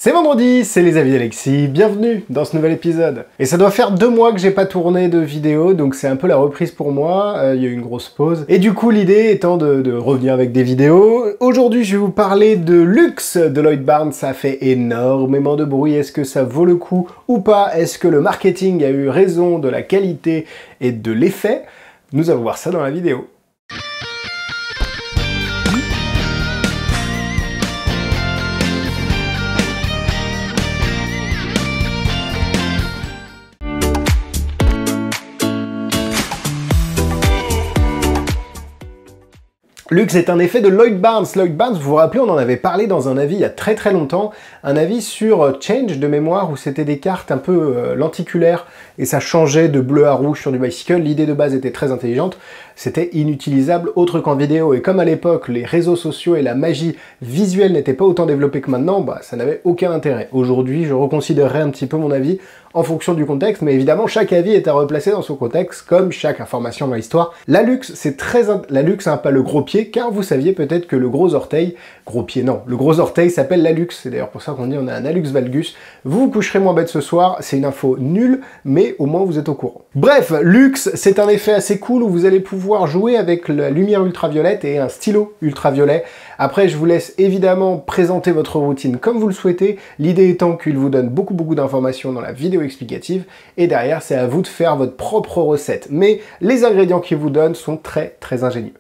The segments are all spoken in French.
C'est vendredi, c'est les avis d'Alexis, bienvenue dans ce nouvel épisode. Et ça doit faire 2 mois que j'ai pas tourné de vidéo, donc c'est un peu la reprise pour moi, il y a eu une grosse pause. Et du coup l'idée étant de revenir avec des vidéos. Aujourd'hui je vais vous parler de Lux de Lloyd Barnes, ça a fait énormément de bruit, est-ce que ça vaut le coup ou pas? Est-ce que le marketing a eu raison de la qualité et de l'effet? Nous allons voir ça dans la vidéo. Lux est un effet de Lloyd Barnes. Lloyd Barnes, vous vous rappelez, on en avait parlé dans un avis il y a très longtemps, un avis sur Change de mémoire où c'était des cartes un peu lenticulaires et ça changeait de bleu à rouge sur du bicycle. L'idée de base était très intelligente, c'était inutilisable autre qu'en vidéo. Et comme à l'époque les réseaux sociaux et la magie visuelle n'étaient pas autant développés que maintenant, ça n'avait aucun intérêt. Aujourd'hui, je reconsidérerais un petit peu mon avis en fonction du contexte, mais évidemment chaque avis est à replacer dans son contexte, comme chaque information dans l'histoire. La Lux, la Lux n'a pas le gros pied, car vous saviez peut-être que le gros orteil, gros pied non, le gros orteil s'appelle la Lux, c'est d'ailleurs pour ça qu'on dit on a un hallux valgus. Vous vous coucherez moins bête ce soir, c'est une info nulle, mais au moins vous êtes au courant. Bref, Lux, c'est un effet assez cool où vous allez pouvoir jouer avec la lumière ultraviolette et un stylo ultraviolet. Après, je vous laisse évidemment présenter votre routine comme vous le souhaitez, l'idée étant qu'il vous donne beaucoup d'informations dans la vidéo explicative, et derrière, c'est à vous de faire votre propre recette. Mais les ingrédients qu'il vous donne sont très ingénieux.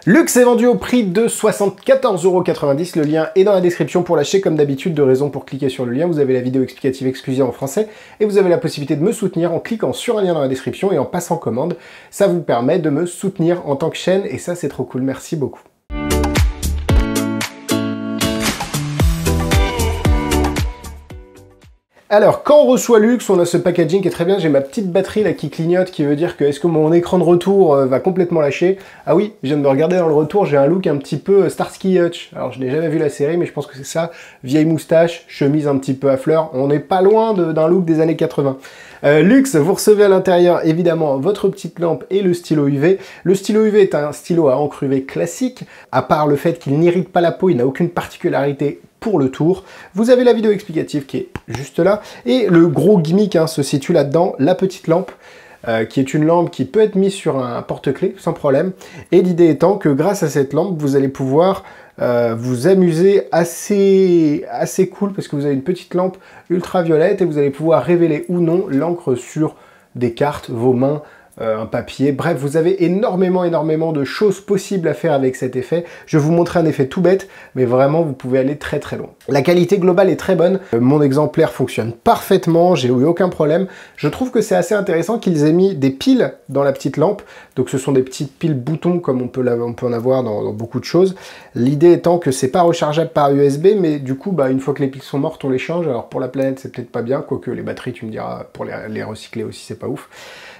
Lux est vendu au prix de 74,90 €, le lien est dans la description pour l'acheter comme d'habitude, de raison pour cliquer sur le lien, vous avez la vidéo explicative exclusive en français, et vous avez la possibilité de me soutenir en cliquant sur un lien dans la description et en passant commande, ça vous permet de me soutenir en tant que chaîne, et ça c'est trop cool, merci beaucoup. Alors, quand on reçoit Lux, on a ce packaging qui est très bien, j'ai ma petite batterie là qui clignote, qui veut dire que est-ce que mon écran de retour va complètement lâcher? Ah oui, je viens de me regarder dans le retour, j'ai un look un petit peu Starsky Hutch. Alors, je n'ai jamais vu la série, mais je pense que c'est ça, vieille moustache, chemise un petit peu à fleurs, on n'est pas loin d'un look des années 80. Lux, vous recevez à l'intérieur évidemment votre petite lampe et le stylo UV. Le stylo UV est un stylo à encre UV classique, à part le fait qu'il n'irrite pas la peau, il n'a aucune particularité pour le tour. Vous avez la vidéo explicative qui est juste là, et le gros gimmick se situe là-dedans, la petite lampe, qui est une lampe qui peut être mise sur un porte-clés sans problème, et l'idée étant que grâce à cette lampe, vous allez pouvoir vous amuser assez cool, parce que vous avez une petite lampe ultraviolette, et vous allez pouvoir révéler ou non l'encre sur des cartes, vos mains, un papier, bref, vous avez énormément de choses possibles à faire avec cet effet. Je vais vous montrer un effet tout bête, mais vraiment, vous pouvez aller très loin. La qualité globale est très bonne, mon exemplaire fonctionne parfaitement, j'ai eu aucun problème. Je trouve que c'est assez intéressant qu'ils aient mis des piles dans la petite lampe, donc ce sont des petites piles boutons comme on peut en avoir dans beaucoup de choses. L'idée étant que c'est pas rechargeable par USB, mais du coup, une fois que les piles sont mortes, on les change. Alors pour la planète, c'est peut-être pas bien, quoique les batteries, tu me diras, pour les recycler aussi, c'est pas ouf.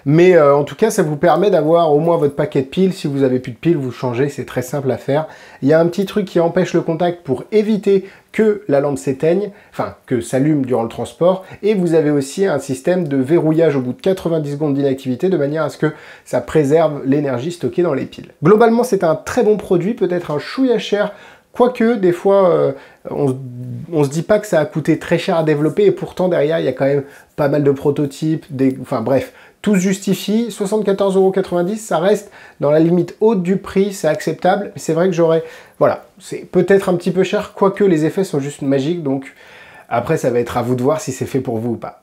Mais en tout cas, ça vous permet d'avoir au moins votre paquet de piles. Si vous avez plus de piles, vous changez, c'est très simple à faire. Il y a un petit truc qui empêche le contact pour éviter que la lampe s'éteigne, enfin que s'allume durant le transport, et vous avez aussi un système de verrouillage au bout de 90 secondes d'inactivité, de manière à ce que ça préserve l'énergie stockée dans les piles. Globalement, c'est un très bon produit, peut-être un chouïa cher, quoique des fois on se dit pas que ça a coûté très cher à développer, et pourtant derrière il y a quand même pas mal de prototypes, enfin bref, tout se justifie. 74,90 €, ça reste dans la limite haute du prix, c'est acceptable. C'est vrai que voilà, c'est peut-être un petit peu cher, quoique les effets sont juste magiques, donc après ça va être à vous de voir si c'est fait pour vous ou pas.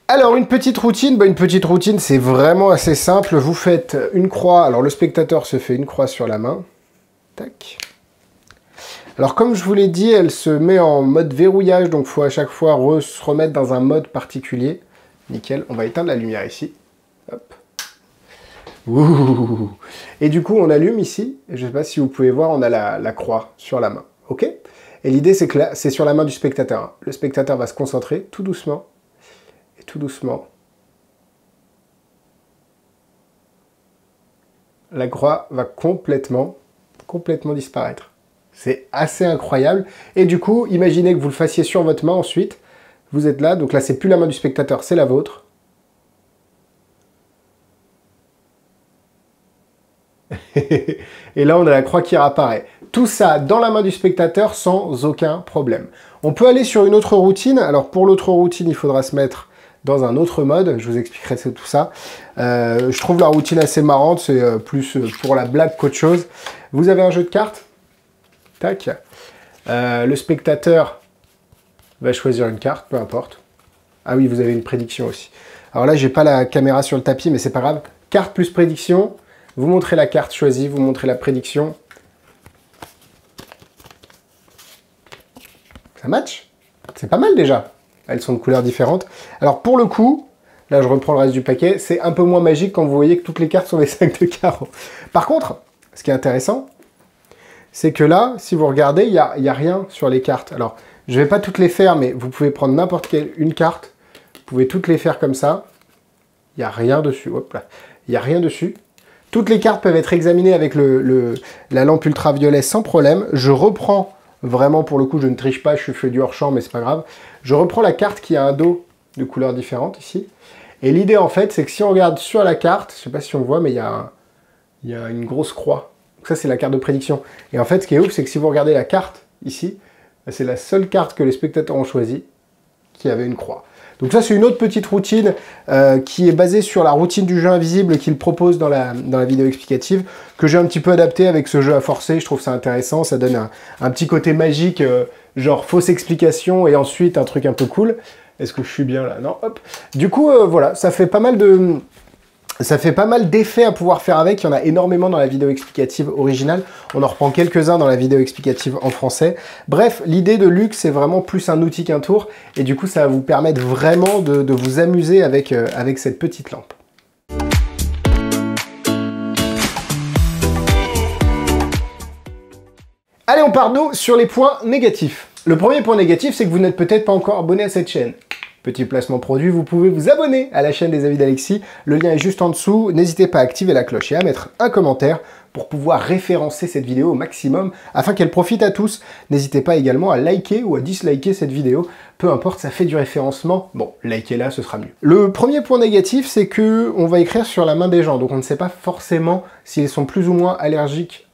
Alors une petite routine, c'est vraiment assez simple. Vous faites une croix, alors le spectateur se fait une croix sur la main, tac. Alors comme je vous l'ai dit, elle se met en mode verrouillage, donc il faut à chaque fois se remettre dans un mode particulier. Nickel, on va éteindre la lumière ici. Hop. Ouh. Et du coup, on allume ici, et je ne sais pas si vous pouvez voir, on a la croix sur la main. Ok? Et l'idée, c'est que là, c'est sur la main du spectateur. Le spectateur va se concentrer tout doucement, et tout doucement. La croix va complètement disparaître. C'est assez incroyable. Et du coup, imaginez que vous le fassiez sur votre main ensuite. Vous êtes là, donc là, c'est plus la main du spectateur, c'est la vôtre. Et là, on a la croix qui réapparaît. Tout ça dans la main du spectateur sans aucun problème. On peut aller sur une autre routine. Alors pour l'autre routine, il faudra se mettre dans un autre mode. Je vous expliquerai tout ça. Je trouve la routine assez marrante. C'est plus pour la blague qu'autre chose. Vous avez un jeu de cartes. Tac. Le spectateur va choisir une carte, peu importe. Ah oui, vous avez une prédiction aussi. Alors là, j'ai pas la caméra sur le tapis, mais c'est pas grave. Carte plus prédiction. Vous montrez la carte choisie, vous montrez la prédiction. Ça match? C'est pas mal déjà. Elles sont de couleurs différentes. Alors pour le coup, là je reprends le reste du paquet, c'est un peu moins magique quand vous voyez que toutes les cartes sont des 5 de carreaux. Par contre, ce qui est intéressant, c'est que là, si vous regardez, il n'y a rien sur les cartes. Alors, je ne vais pas toutes les faire, mais vous pouvez prendre n'importe quelle une carte. Vous pouvez toutes les faire comme ça. Il n'y a rien dessus. Hop là. Il n'y a rien dessus. Toutes les cartes peuvent être examinées avec la lampe ultraviolet sans problème. Je reprends, vraiment pour le coup, je ne triche pas, je fais du hors-champ, mais c'est pas grave. Je reprends la carte qui a un dos de couleurs différentes ici. Et l'idée en fait, c'est que si on regarde sur la carte, je ne sais pas si on voit, mais il y a une grosse croix. Donc ça, c'est la carte de prédiction. Et en fait, ce qui est ouf, c'est que si vous regardez la carte ici, c'est la seule carte que les spectateurs ont choisie qui avait une croix. Donc ça, c'est une autre petite routine qui est basée sur la routine du jeu invisible qu'il propose dans la vidéo explicative, que j'ai un petit peu adapté avec ce jeu à forcer. Je trouve ça intéressant, ça donne un petit côté magique, genre fausse explication et ensuite un truc un peu cool. Est-ce que je suis bien là? Non, hop. Du coup, voilà, ça fait pas mal d'effets à pouvoir faire avec. Il y en a énormément dans la vidéo explicative originale. On en reprend quelques-uns dans la vidéo explicative en français. Bref, l'idée de Lux, c'est vraiment plus un outil qu'un tour. Et du coup, ça va vous permettre vraiment de vous amuser avec cette petite lampe. Allez, on part nous sur les points négatifs. Le premier point négatif, c'est que vous n'êtes peut-être pas encore abonné à cette chaîne. Petit placement produit, vous pouvez vous abonner à la chaîne des Avis d'Alexis. Le lien est juste en dessous. N'hésitez pas à activer la cloche et à mettre un commentaire pour pouvoir référencer cette vidéo au maximum afin qu'elle profite à tous. N'hésitez pas également à liker ou à disliker cette vidéo. Peu importe, ça fait du référencement. Bon, likez-la, ce sera mieux. Le premier point négatif, c'est que on va écrire sur la main des gens. Donc on ne sait pas forcément s'ils sont plus ou moins allergiques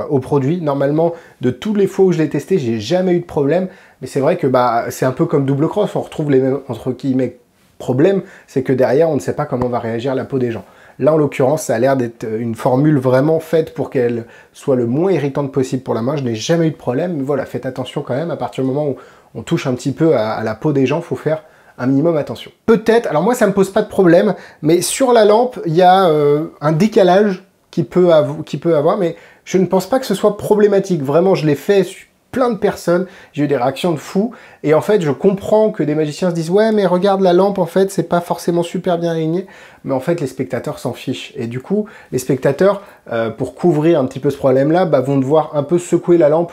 au produit. Normalement, de toutes les fois où je l'ai testé, j'ai jamais eu de problème. Mais c'est vrai que c'est un peu comme double cross, on retrouve les mêmes entre guillemets problèmes, c'est que derrière on ne sait pas comment va réagir la peau des gens. Là en l'occurrence ça a l'air d'être une formule vraiment faite pour qu'elle soit le moins irritante possible pour la main. Je n'ai jamais eu de problème, mais voilà, faites attention quand même, à partir du moment où on touche un petit peu à la peau des gens, il faut faire un minimum attention. Peut-être, alors moi ça me pose pas de problème, mais sur la lampe il y a un décalage qui peut avoir, mais je ne pense pas que ce soit problématique. Vraiment, je l'ai fait sur plein de personnes, j'ai eu des réactions de fous, et en fait, je comprends que des magiciens se disent « Ouais, mais regarde la lampe, en fait, c'est pas forcément super bien aligné », mais en fait, les spectateurs s'en fichent. Et du coup, les spectateurs, pour couvrir un petit peu ce problème-là, vont devoir un peu secouer la lampe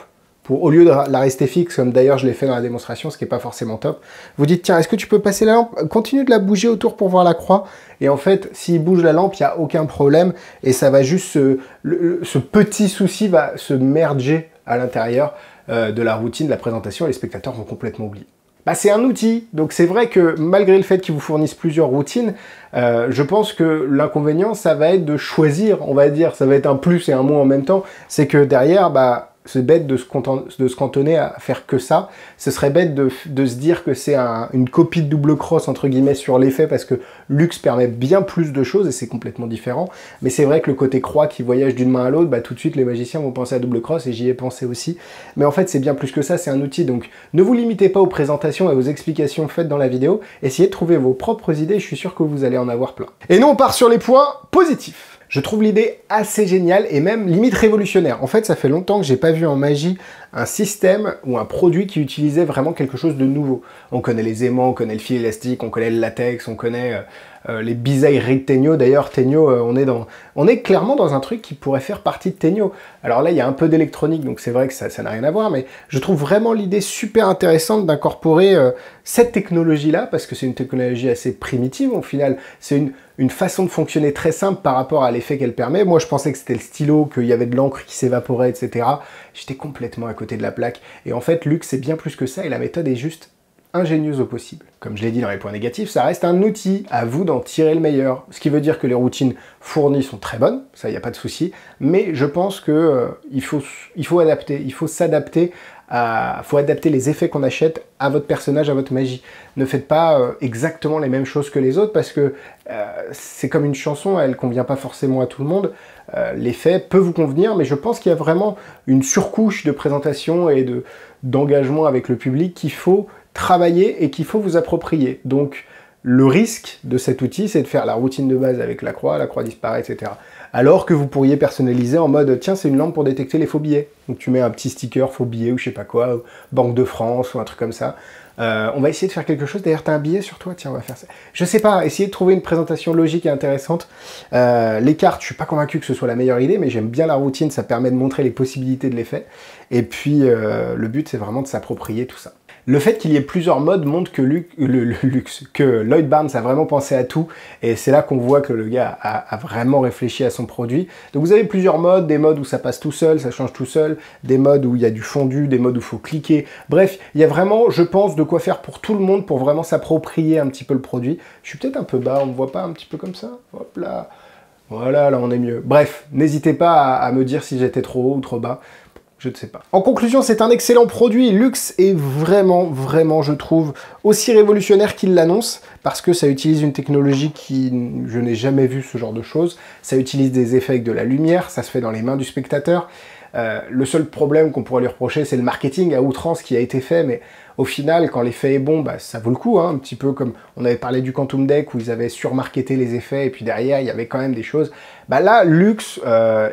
au lieu de la rester fixe, comme d'ailleurs je l'ai fait dans la démonstration, ce qui n'est pas forcément top. Vous dites, tiens, est-ce que tu peux passer la lampe? Continue de la bouger autour pour voir la croix. Et en fait, s'il bouge la lampe, il n'y a aucun problème. Et ça va juste, ce petit souci va se merger à l'intérieur de la routine, de la présentation, et les spectateurs vont complètement oublier. C'est un outil, donc c'est vrai que malgré le fait qu'ils vous fournissent plusieurs routines, je pense que l'inconvénient, ça va être de choisir, on va dire, ça va être un plus et un moins en même temps, c'est que derrière, c'est bête de se cantonner à faire que ça. Ce serait bête de se dire que c'est une copie de double cross entre guillemets sur l'effet, parce que Lux permet bien plus de choses et c'est complètement différent. Mais c'est vrai que le côté croix qui voyage d'une main à l'autre, tout de suite les magiciens vont penser à double cross, et j'y ai pensé aussi. Mais en fait c'est bien plus que ça, c'est un outil. Donc ne vous limitez pas aux présentations et aux explications faites dans la vidéo. Essayez de trouver vos propres idées, je suis sûr que vous allez en avoir plein. Et nous on part sur les points positifs. Je trouve l'idée assez géniale et même limite révolutionnaire. En fait, ça fait longtemps que j'ai pas vu en magie un système ou un produit qui utilisait vraiment quelque chose de nouveau. On connaît les aimants, on connaît le fil élastique, on connaît le latex, on connaît les bisailleries de Tegno. D'ailleurs, Tegno, on est clairement dans un truc qui pourrait faire partie de Tegno. Alors là, il y a un peu d'électronique, donc c'est vrai que ça n'a rien à voir, mais je trouve vraiment l'idée super intéressante d'incorporer cette technologie-là, parce que c'est une technologie assez primitive. Au final, c'est une façon de fonctionner très simple par rapport à l'effet qu'elle permet. Moi, je pensais que c'était le stylo, qu'il y avait de l'encre qui s'évaporait, etc. J'étais complètement à côté de la plaque. Et en fait, Lux, c'est bien plus que ça, et la méthode est juste ingénieuse au possible. Comme je l'ai dit dans les points négatifs, ça reste un outil, à vous d'en tirer le meilleur. Ce qui veut dire que les routines fournies sont très bonnes, ça il n'y a pas de souci, mais je pense que il faut adapter, il faut s'adapter, faut adapter les effets qu'on achète à votre personnage, à votre magie. Ne faites pas exactement les mêmes choses que les autres, parce que c'est comme une chanson, elle convient pas forcément à tout le monde. L'effet peut vous convenir, mais je pense qu'il y a vraiment une surcouche de présentation et d'engagement avec le public qu'il faut travailler et qu'il faut vous approprier. Donc le risque de cet outil, c'est de faire la routine de base avec la croix disparaît, etc. Alors que vous pourriez personnaliser en mode, tiens, c'est une lampe pour détecter les faux billets. Donc tu mets un petit sticker faux billet ou je sais pas quoi, Banque de France ou un truc comme ça. On va essayer de faire quelque chose. D'ailleurs, t'as un billet sur toi? Tiens, on va faire ça. Je sais pas, essayer de trouver une présentation logique et intéressante. Les cartes, je suis pas convaincu que ce soit la meilleure idée, mais j'aime bien la routine, ça permet de montrer les possibilités de l'effet. Et puis, le but, c'est vraiment de s'approprier tout ça. Le fait qu'il y ait plusieurs modes montre que Lloyd Barnes a vraiment pensé à tout, et c'est là qu'on voit que le gars a vraiment réfléchi à son produit. Donc vous avez plusieurs modes, des modes où ça passe tout seul, ça change tout seul, des modes où il y a du fondu, des modes où il faut cliquer. Bref, il y a vraiment, je pense, de quoi faire pour tout le monde, pour vraiment s'approprier un petit peu le produit. Je suis peut-être un peu bas, on me voit pas un petit peu comme ça? Hop là. Voilà, là on est mieux. Bref, n'hésitez pas à me dire si j'étais trop haut ou trop bas. Je ne sais pas. En conclusion, c'est un excellent produit. Lux est vraiment, je trouve, aussi révolutionnaire qu'il l'annonce, parce que ça utilise une technologie qui... je n'ai jamais vu ce genre de choses. Ça utilise des effets avec de la lumière, ça se fait dans les mains du spectateur. Le seul problème qu'on pourrait lui reprocher, c'est le marketing à outrance qui a été fait, mais au final, quand l'effet est bon, bah, ça vaut le coup, hein, un petit peu comme on avait parlé du Quantum Deck, où ils avaient surmarketé les effets, et puis derrière, il y avait quand même des choses. Bah là, Lux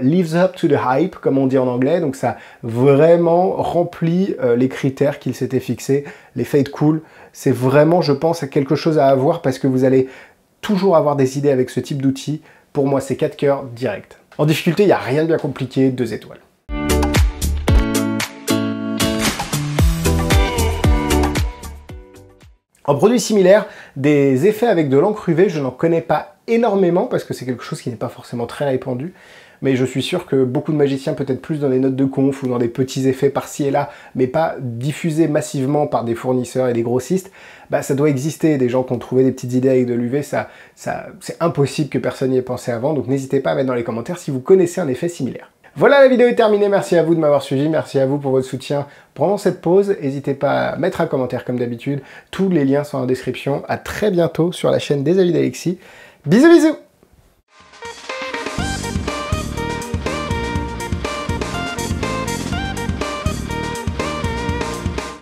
lives up to the hype, comme on dit en anglais, donc ça vraiment remplit les critères qu'il s'était fixés. L'effet est cool, c'est vraiment, je pense, quelque chose à avoir, parce que vous allez toujours avoir des idées avec ce type d'outil. Pour moi, c'est 4 cœurs direct. En difficulté, il n'y a rien de bien compliqué, 2 étoiles. En produit similaire, des effets avec de l'encre UV, je n'en connais pas énormément parce que c'est quelque chose qui n'est pas forcément très répandu, mais je suis sûr que beaucoup de magiciens, peut-être plus dans des notes de conf ou dans des petits effets par-ci et là, mais pas diffusés massivement par des fournisseurs et des grossistes, bah ça doit exister. Des gens qui ont trouvé des petites idées avec de l'UV, c'est impossible que personne n'y ait pensé avant, donc n'hésitez pas à mettre dans les commentaires si vous connaissez un effet similaire. Voilà, la vidéo est terminée, merci à vous de m'avoir suivi, merci à vous pour votre soutien pendant cette pause. N'hésitez pas à mettre un commentaire comme d'habitude, tous les liens sont en description. À très bientôt sur la chaîne des Avis d'Alexis. Bisous bisous.